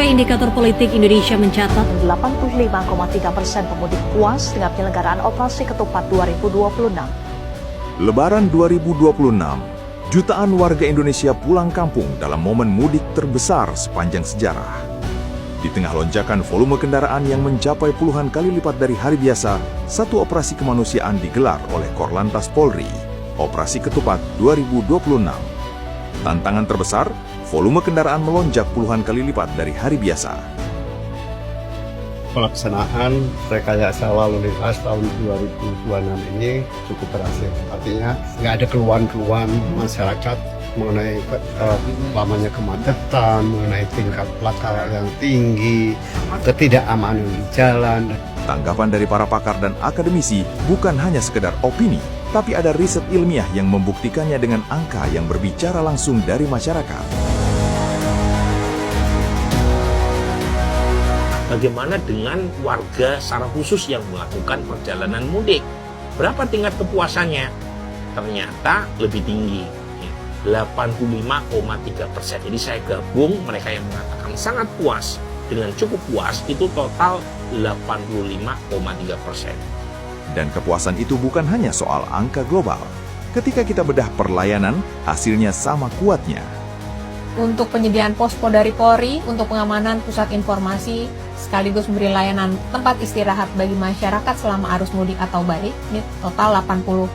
Survei Indikator Politik Indonesia mencatat 85,3% pemudik puas dengan penyelenggaraan operasi ketupat 2026. Lebaran 2026, jutaan warga Indonesia pulang kampung dalam momen mudik terbesar sepanjang sejarah. Di tengah lonjakan volume kendaraan yang mencapai puluhan kali lipat dari hari biasa, satu operasi kemanusiaan digelar oleh Korlantas Polri, Operasi Ketupat 2026. Tantangan terbesar, volume kendaraan melonjak puluhan kali lipat dari hari biasa. Pelaksanaan rekayasa lalu lintas tahun 2026 ini cukup berhasil. Artinya nggak ada keluhan-keluhan masyarakat mengenai lamanya kemacetan, mengenai tingkat laka yang tinggi, ketidakamanan di jalan. Tanggapan dari para pakar dan akademisi bukan hanya sekedar opini, tapi ada riset ilmiah yang membuktikannya dengan angka yang berbicara langsung dari masyarakat. Bagaimana dengan warga secara khusus yang melakukan perjalanan mudik? Berapa tingkat kepuasannya? Ternyata lebih tinggi, 85,3%. Jadi saya gabung mereka yang mengatakan sangat puas dengan cukup puas, itu total 85,3%. Dan kepuasan itu bukan hanya soal angka global. Ketika kita bedah perlayanan, hasilnya sama kuatnya. Untuk penyediaan posko dari Polri, untuk pengamanan pusat informasi, sekaligus memberi layanan tempat istirahat bagi masyarakat selama arus mudik atau balik, ini total 84%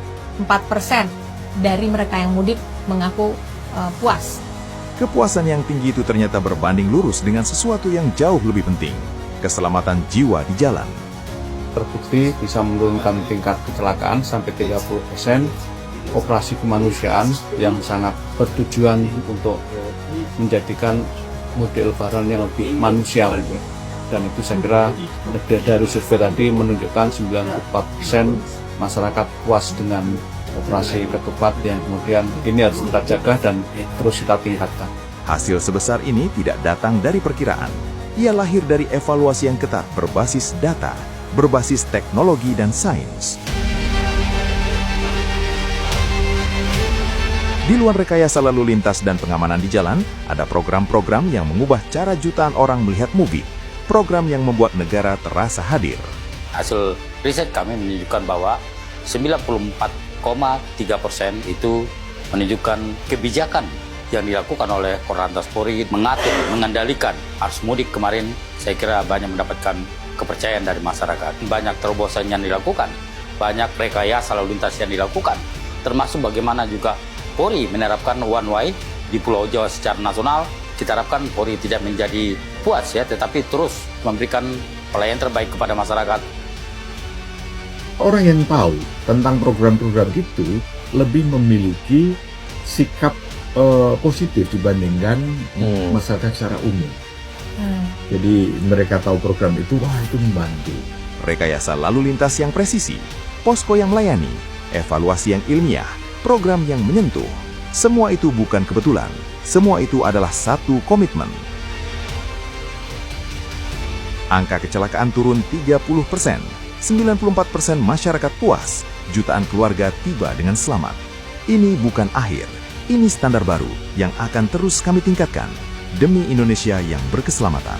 dari mereka yang mudik mengaku puas. Kepuasan yang tinggi itu ternyata berbanding lurus dengan sesuatu yang jauh lebih penting, keselamatan jiwa di jalan. Terbukti bisa menurunkan tingkat kecelakaan sampai 30%, operasi kemanusiaan yang sangat bertujuan untuk menjadikan mudik lebaran yang lebih manusiawi. Dan itu saya kira dari survei tadi menunjukkan 94% masyarakat puas dengan operasi ketupat yang kemudian ini harus kita jaga dan terus kita tingkatkan. Hasil sebesar ini tidak datang dari perkiraan. Ia lahir dari evaluasi yang ketat berbasis data, berbasis teknologi dan sains. Di luar rekayasa lalu lintas dan pengamanan di jalan, ada program-program yang mengubah cara jutaan orang melihat mudik. Program yang membuat negara terasa hadir. Hasil riset kami menunjukkan bahwa 94,3% itu menunjukkan kebijakan yang dilakukan oleh Korlantas Polri mengatur, mengendalikan arus mudik kemarin. Saya kira banyak mendapatkan kepercayaan dari masyarakat. Banyak terobosan yang dilakukan, banyak rekayasa lalu lintas yang dilakukan, termasuk bagaimana juga Polri menerapkan one way di Pulau Jawa secara nasional. Kita harapkan Polri tidak menjadi puas ya, tetapi terus memberikan pelayanan terbaik kepada masyarakat. Orang yang tahu tentang program-program itu lebih memiliki sikap positif dibandingkan masyarakat secara umum. Jadi mereka tahu program itu, wah itu membantu. Rekayasa lalu lintas yang presisi, posko yang melayani, evaluasi yang ilmiah, program yang menyentuh. Semua itu bukan kebetulan, semua itu adalah satu komitmen. Angka kecelakaan turun 30%, 94% masyarakat puas, jutaan keluarga tiba dengan selamat. Ini bukan akhir, ini standar baru yang akan terus kami tingkatkan demi Indonesia yang berkeselamatan.